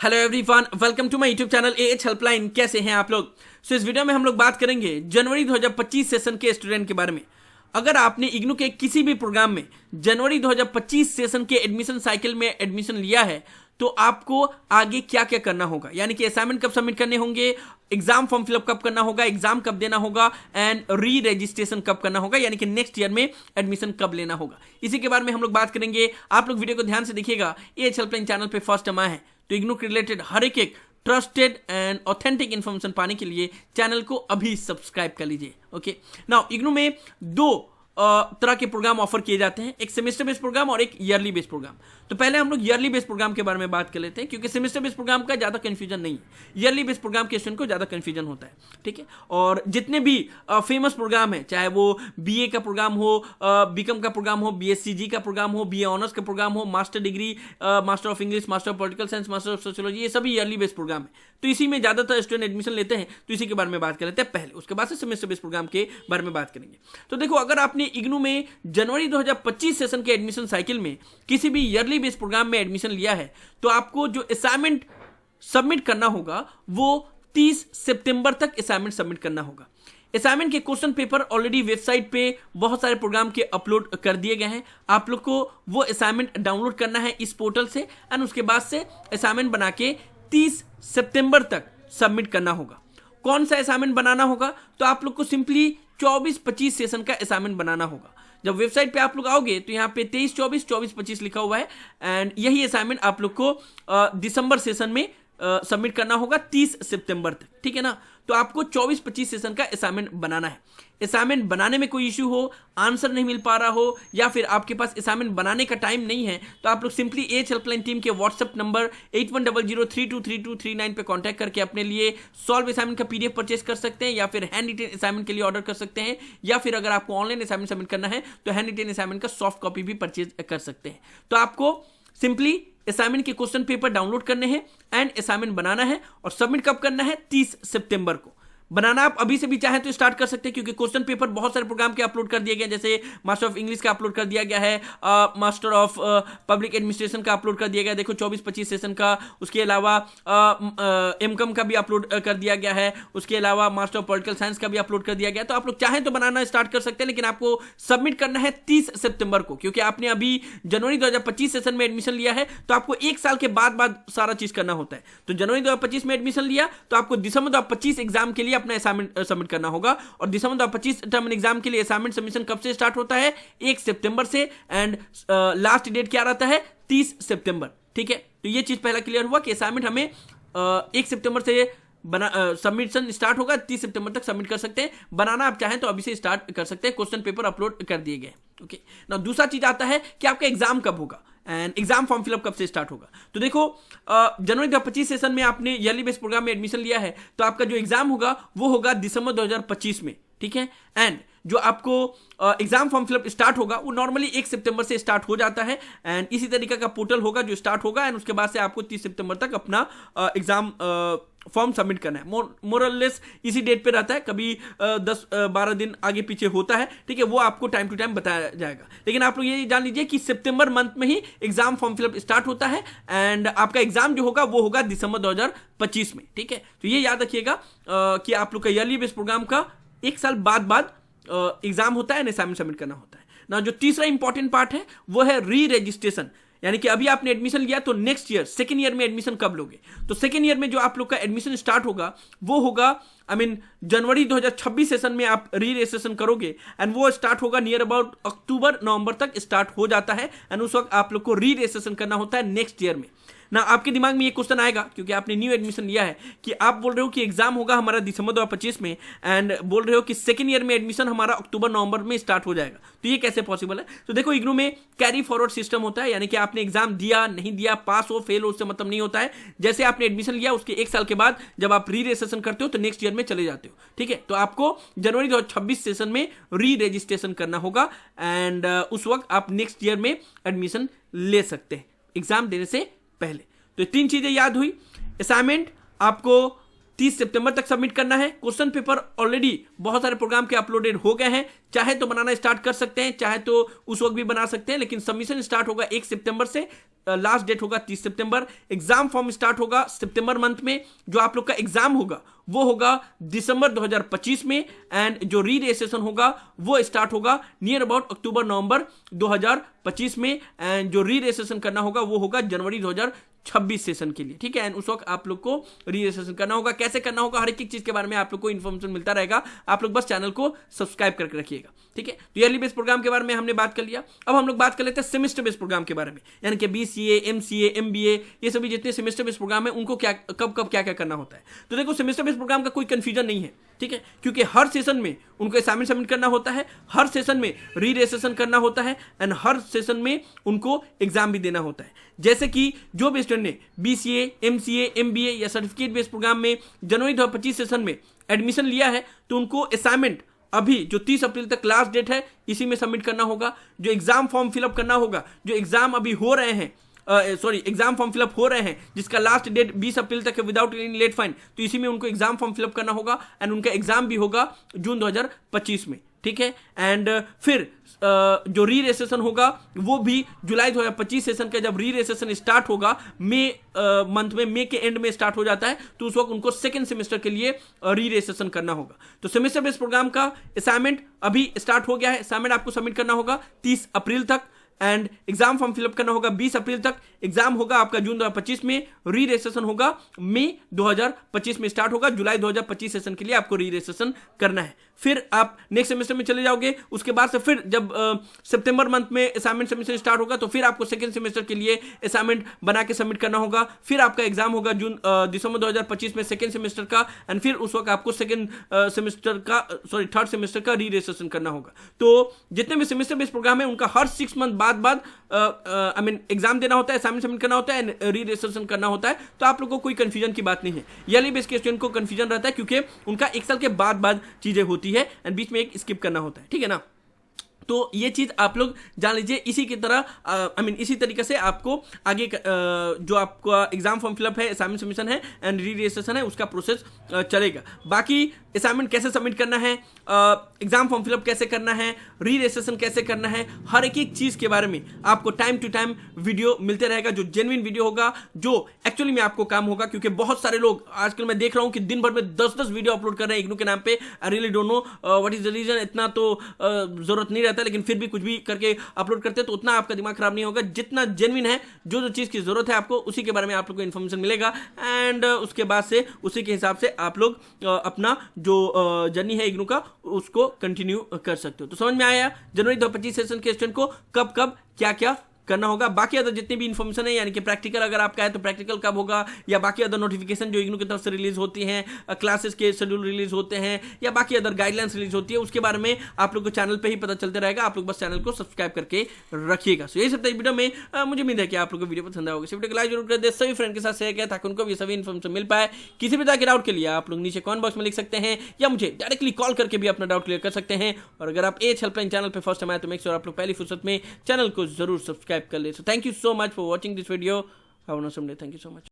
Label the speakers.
Speaker 1: Hello everyone, welcome to my YouTube channel AH helpline. कैसे हैं आप लोग? इस वीडियो में हम लोग बात करेंगे जनवरी 2025 सेशन के स्टूडेंट के बारे में। अगर आपने इग्नू के किसी भी प्रोग्राम में जनवरी 2025 सेशन के एडमिशन साइकिल में एडमिशन लिया है तो आपको आगे क्या क्या करना होगा, यानी कि असाइनमेंट कब सबमिट करने होंगे, एग्जाम फॉर्म फिलअप कब करना होगा, एग्जाम कब देना होगा एंड री रजिस्ट्रेशन कब करना होगा, यानी कि नेक्स्ट ईयर में एडमिशन कब लेना होगा, इसी के बारे में हम लोग बात करेंगे। आप लोग वीडियो को ध्यान से देखिएगा। एएच हेल्पलाइन चैनल पे फर्स्ट टाइम आए हैं तो इग्नू के रिलेटेड हर एक ट्रस्टेड एंड ऑथेंटिक इन्फॉर्मेशन पाने के लिए चैनल को अभी सब्सक्राइब कर लीजिए। ओके, नाउ इग्नू में दो तरह के प्रोग्राम ऑफर किए जाते हैं, एक सेमेस्टर बेस्ड प्रोग्राम और एक ईयरली बेस्ड प्रोग्राम। तो पहले हम लोग ईयरली बेस्ड प्रोग्राम के बारे में बात कर लेते हैं, क्योंकि सेमेस्टर बेस्ड प्रोग्राम का ज्यादा कंफ्यूजन नहीं है, ईयरली बेस्ड प्रोग्राम के स्टूडेंट को ज्यादा कंफ्यूजन होता है। ठीक है, और जितने भी फेमस प्रोग्राम है, चाहे वो बीए का प्रोग्राम हो, बीकॉम का प्रोग्राम हो, बीएससीजी का प्रोग्राम हो, बीए ऑनर्स का प्रोग्राम हो, master degree, master of English, master of political science, master of sociology, ये सभी ईयरली बेस्ड प्रोग्राम है। तो इसी में ज्यादातर स्टूडेंट एडमिशन लेते हैं, तो इसी के बारे में बात कर लेते हैं पहले, उसके बाद से सेमेस्टर बेस्ड प्रोग्राम के बारे में बात करेंगे। तो देखो, अगर आपने इग्नू में जनवरी 2025 सेशन के एडमिशन साइकिल में किसी भी ईयरली बेस्ड प्रोग्राम में एडमिशन लिया है तो आपको जो असाइनमेंट सबमिट करना होगा वो 30 सितंबर तक असाइनमेंट सबमिट करना होगा। असाइनमेंट के क्वेश्चन पेपर ऑलरेडी वेबसाइट पे बहुत सारे प्रोग्राम के अपलोड कर दिए गए हैं। आप लोग को वो असाइनमेंट डाउनलोड करना है इस पोर्टल से एंड उसके बाद से असाइनमेंट बना के 30 सितंबर तक सबमिट करना होगा। कौन सा असाइनमेंट बनाना होगा? तो आप लोग को सिंपली 24-25 सेशन का असाइनमेंट बनाना होगा। जब वेबसाइट पे आप लोग आओगे तो यहाँ पे 23-24, 24-25 लिखा हुआ है एंड यही असाइनमेंट आप लोग को दिसंबर सेशन में सबमिट करना होगा 30 सितंबर तक। ठीक है ना? तो आपको 24-25 सेशन का असाइनमेंट बनाना है। असाइनमेंट बनाने में कोई इश्यू हो, आंसर नहीं मिल पा रहा हो या फिर आपके पास असाइनमेंट बनाने का टाइम नहीं है तो आप लोग सिंपली एएच हेल्पलाइन टीम के व्हाट्सएप नंबर 8100323239 पे कांटेक्ट करके अपने लिए सॉल्व असाइनमेंट का पीडीएफ परचेस कर सकते हैं या फिर हैंड रिटेन असाइनमेंट के लिए ऑर्डर कर सकते हैं, या फिर अगर आपको ऑनलाइन असाइनमेंट सबमिट करना है तो हैंड रिटेन असाइनमेंट का सॉफ्ट कॉपी भी परचेज कर सकते हैं। तो आपको सिंपली असाइनमेंट के क्वेश्चन पेपर डाउनलोड करने हैं एंड असाइनमेंट बनाना है और सबमिट कब करना है? 30 सितंबर को। बनाना आप अभी से भी चाहें तो स्टार्ट कर सकते हैं, क्योंकि क्वेश्चन पेपर बहुत सारे प्रोग्राम के अपलोड कर दिए गए, जैसे मास्टर ऑफ इंग्लिश का अपलोड कर दिया गया है, मास्टर ऑफ पब्लिक एडमिनिस्ट्रेशन का अपलोड कर दिया गया, देखो 24-25 सेशन का। उसके अलावा एमकॉम का भी अपलोड कर दिया गया है, उसके अलावा मास्टर ऑफ पॉलिटिकल साइंस का भी अपलोड कर दिया गया। तो आप लोग चाहें तो बनाना स्टार्ट कर सकते हैं, लेकिन आपको सबमिट करना है 30 सितंबर को, क्योंकि आपने अभी जनवरी 2025 सेशन में एडमिशन लिया है तो आपको एक साल के बाद सारा चीज करना होता है। तो जनवरी 2025 में एडमिशन लिया तो आपको दिसंबर 2025 एग्जाम के लिए अपना असाइनमेंट सबमिट करना होगा, और दिसंबर 2025 टर्म एग्जाम के लिए असाइनमेंट सबमिशन कब से स्टार्ट होता है? 1 सितंबर से एंड लास्ट डेट क्या रहता है? 30 सितंबर। ठीक है, तो ये चीज पहला क्लियर हुआ कि असाइनमेंट हमें 1 सितंबर से सबमिशन स्टार्ट होगा, 30 सितंबर तक सबमिट कर सकते हैं। बनाना आप चाहें तो अभी से स्टार्ट कर सकते हैं, क्वेश्चन पेपर अपलोड कर दिए गए। ओके, ना दूसरा चीज आता है कि आपका एग्जाम कब होगा एंड एग्जाम फॉर्म फिलअप कब से स्टार्ट होगा। तो देखो, जनवरी 2025 सेशन में आपने ईयरली बेस्ड प्रोग्राम में एडमिशन लिया है तो आपका जो एग्जाम होगा वो होगा दिसंबर 2025 में। ठीक है, एंड जो आपको एग्जाम फॉर्म फिलअप स्टार्ट होगा वो नॉर्मली 1 सितंबर से स्टार्ट हो जाता है एंड इसी तरीके का पोर्टल होगा जो स्टार्ट होगा एंड उसके बाद से आपको 30 सितंबर तक अपना एग्जाम फॉर्म सबमिट करना है। मोरलेस इसी डेट पे रहता है, कभी 10-12 दिन आगे पीछे होता है। ठीक है, वो आपको टाइम टू टाइम बताया जाएगा, लेकिन आप लोग ये जान लीजिए कि सितंबर मंथ में ही एग्जाम फॉर्म फिलअप स्टार्ट होता है एंड आपका एग्जाम जो होगा वो होगा दिसंबर 2025 में। ठीक है, तो ये याद रखिएगा कि आप लोग का ईयरली बेस्ड प्रोग्राम का एक साल बाद एग्जाम होता है, असाइनमेंट सबमिट करना होता है ना। जो तीसरा इंपॉर्टेंट पार्ट है वो है री रजिस्ट्रेशन, यानी कि अभी आपने एडमिशन लिया तो नेक्स्ट ईयर सेकेंड ईयर में एडमिशन कब लोगे? तो सेकेंड ईयर में जो आप लोग का एडमिशन स्टार्ट होगा वो होगा जनवरी 2026 सेशन में आप री रजिस्ट्रेशन करोगे एंड वो स्टार्ट होगा नियर अबाउट अक्टूबर नवंबर तक स्टार्ट हो जाता है एंड उस वक्त आप लोग को री रजिस्ट्रेशन करना होता है नेक्स्ट ईयर में ना। आपके दिमाग में ये क्वेश्चन आएगा क्योंकि आपने न्यू एडमिशन लिया है कि आप बोल रहे हो कि एग्जाम होगा हमारा दिसंबर 2025 में एंड बोल रहे हो कि सेकेंड ईयर में एडमिशन हमारा अक्टूबर नवंबर में स्टार्ट हो जाएगा, तो ये कैसे पॉसिबल है? तो देखो, इग्नू में कैरी फॉरवर्ड सिस्टम होता है, यानी कि आपने एग्जाम दिया नहीं दिया, पास हो फेल हो, उससे मतलब नहीं होता है। जैसे आपने एडमिशन लिया उसके एक साल के बाद जब आप री रजिस्ट्रेशन करते हो तो नेक्स्ट ईयर में चले जाते हो। ठीक है, तो आपको जनवरी 2026 सेशन में री रजिस्ट्रेशन करना होगा एंड उस वक्त आप नेक्स्ट ईयर में एडमिशन ले सकते हैं एग्जाम देने से पहले। तो 3 चीजें याद हुई। असाइनमेंट आपको 30 सितंबर तक सबमिट करना है। क्वेश्चन पेपर ऑलरेडी बहुत सारे प्रोग्राम के अपलोडेड हो गए हैं, चाहे तो बनाना स्टार्ट कर सकते हैं, चाहे तो उस वक्त भी बना सकते हैं, लेकिन सबमिशन स्टार्ट होगा 1 सितंबर से, लास्ट डेट होगा 30 सितंबर। एग्जाम फॉर्म स्टार्ट होगा सितंबर मंथ में। जो आप लोग का एग्जाम होगा वो होगा दिसंबर 2025 में, एंड जो री रजिस्ट्रेशन होगा वो स्टार्ट होगा नियर अबाउट अक्टूबर नवंबर 2025 में, एंड जो री रजिस्ट्रेशन करना होगा वो होगा जनवरी 2026 सेशन के लिए, ठीक है। एंड उस वक्त आप लोग को री रजिस्ट्रेशन करना होगा। कैसे करना होगा, हर एक चीज के बारे में आप लोग को इन्फॉर्मेशन मिलता रहेगा। आप लोग बस चैनल को सब्सक्राइब करके रखिएगा, ठीक है। तो ईयरली बेस्ड प्रोग्राम के बारे में हमने बात कर लिया। अब हम लोग बात कर लेते हैं सेमेस्टर बेस्ड प्रोग्राम के बारे में, यानी कि BCA, MCA, MBA, ये सभी जितने सेमेस्टर बेस्ड प्रोग्राम है उनको क्या कब क्या क्या करना होता है। तो देखो, सेमेस्टर बेस्ड प्रोग्राम का कोई कंफ्यूजन नहीं है, ठीक है, क्योंकि हर सेशन में उनको असाइनमेंट सबमिट करना होता है, हर सेशन में री रजिस्ट्रेशन करना होता है, एंड हर सेशन में उनको एग्जाम भी देना होता है। जैसे कि जो भी स्टूडेंट ने BCA, MCA, MBA या सर्टिफिकेट बेस्ड प्रोग्राम में जनवरी 2025 सेशन में एडमिशन लिया है, तो उनको असाइनमेंट अभी जो 30 अप्रैल तक लास्ट डेट है इसी में सबमिट करना होगा। जो एग्जाम फॉर्म फिलअप करना होगा, जो एग्जाम अभी हो रहे हैं, एग्जाम फॉर्म फिलअप हो रहे हैं जिसका लास्ट डेट 20 अप्रैल तक है विदाउट एनी लेट फाइन, तो इसी में उनको एग्जाम फॉर्म फिलअप करना होगा, एंड उनका एग्जाम भी होगा जून 2025 में, ठीक है। एंड फिर जो री रजिस्ट्रेशन होगा वो भी जुलाई 2025 सेशन का जब री रजिस्ट्रेशन स्टार्ट होगा मंथ में, मई के एंड में स्टार्ट हो जाता है, तो उस वक्त उनको सेकंड सेमेस्टर के लिए री रजिस्ट्रेशन करना होगा। तो सेमेस्टर बेस्ड प्रोग्राम का असाइनमेंट अभी स्टार्ट हो गया है। असाइनमेंट आपको सबमिट करना होगा 30 अप्रैल तक, एंड एग्जाम फॉर्म फिलअप करना होगा 20 अप्रैल तक। एग्जाम होगा आपका जून 2025 में, री रजिस्ट्रेशन होगा मई 2025 में स्टार्ट होगा। जुलाई 2025 सेशन के लिए आपको री रजिस्ट्रेशन करना है। फिर आप नेक्स्ट सेमेस्टर में चले जाओगे। उसके बाद से फिर जब सितंबर मंथ में असाइनमेंट सबमिशन स्टार्ट होगा, तो फिर आपको सेकंड सेमेस्टर के लिए असाइनमेंट बना के सबमिट करना होगा। फिर आपका एग्जाम होगा दिसंबर 2025 में सेकंड सेमेस्टर का, एंड फिर उस वक्त आपको थर्ड सेमेस्टर का री रजिस्ट्रेशन करना होगा। तो जितने भी सेमेस्टर बेस्ड प्रोग्राम है उनका हर 6 मंथ बाद एग्जाम देना होता है, असाइनमेंट सबमिट करना होता है, री रजिस्ट्रेशन करना होता है। तो आप लोगों को कोई कंफ्यूजन की बात नहीं है। ईयरली बेस्ड के स्टूडेंट को कंफ्यूजन रहता है क्योंकि उनका 1 साल के बाद चीजें होती है, एंड बीच में एक स्किप करना होता है, ठीक है ना। तो ये चीज आप लोग जान लीजिए। इसी की तरह इसी तरीके से आपको आगे जो आपका एग्जाम फॉर्म फिलअप है, असाइनमेंट सबमिशन है, एंड री रजिस्ट्रेशन है, उसका प्रोसेस चलेगा। बाकी असाइनमेंट कैसे सबमिट करना है, एग्जाम फॉर्म फिलअप कैसे करना है, री रजिस्ट्रेशन कैसे करना है, हर एक चीज के बारे में आपको टाइम टू टाइम वीडियो मिलते रहेगा, जो जेन्युइन वीडियो होगा, जो एक्चुअली में आपको काम होगा। क्योंकि बहुत सारे लोग आजकल मैं देख रहा हूं कि दिन भर में 10-10 वीडियो अपलोड कर रहे हैं इग्नू के नाम पे। I really don't know what is the reason. इतना तो जरूरत नहीं रहता, लेकिन फिर भी कुछ भी करके अपलोड करते हैं, तो उतना आपका दिमाग खराब नहीं होगा। जितना जेन्युइन है, जो चीज की जरूरत है आपको, उसी के बारे में आप लोग को इन्फॉर्मेशन मिलेगा, एंड उसके बाद से उसी के हिसाब से आप लोग अपना जो जर्नी है इग्नू का उसको कंटिन्यू कर सकते हो। तो समझ में आया जनवरी 2025 सेशन के स्टूडेंट को कब क्या क्या करना होगा। बाकी अदर जितनी भी इन्फॉर्मेशन है, यानी कि प्रैक्टिकल अगर आपका है तो प्रैक्टिकल कब होगा, या बाकी अदर नोटिफिकेशन जो इग्नू की तरफ से रिलीज होती हैं, क्लासेस के शेड्यूल रिलीज होते हैं, या बाकी अदर गाइडलाइंस रिलीज होती है, उसके बारे में आप लोग को चैनल पे ही पता चलते रहेगा। आप लोग बस चैनल को सब्सक्राइब करके रखिएगा। सो यही सब था इस वीडियो में। मुझे उम्मीद है कि आप लोग को वीडियो पसंद आया होगा। वीडियो को लाइक जरूर कर दे, सभी फ्रेंड के साथ शेयर किया ताकि उनको भी सभी इन्फॉर्मेशन मिल पाए। किसी भी तरह के डाउट के लिए आप लोग नीचे कमेंट बॉक्स में लिख सकते हैं, या मुझे डायरेक्टली कॉल करके भी अपना डाउट क्लियर कर सकते हैं। और अगर आप एज हेल्पलाइन चैनल पे फर्स्ट टाइम आए तो मेक श्योर आप लोग पहली फुर्सत में चैनल को जरूर सब्सक्राइब कर ले। So thank you so much for watching this video. Have an awesome day. Thank you so much.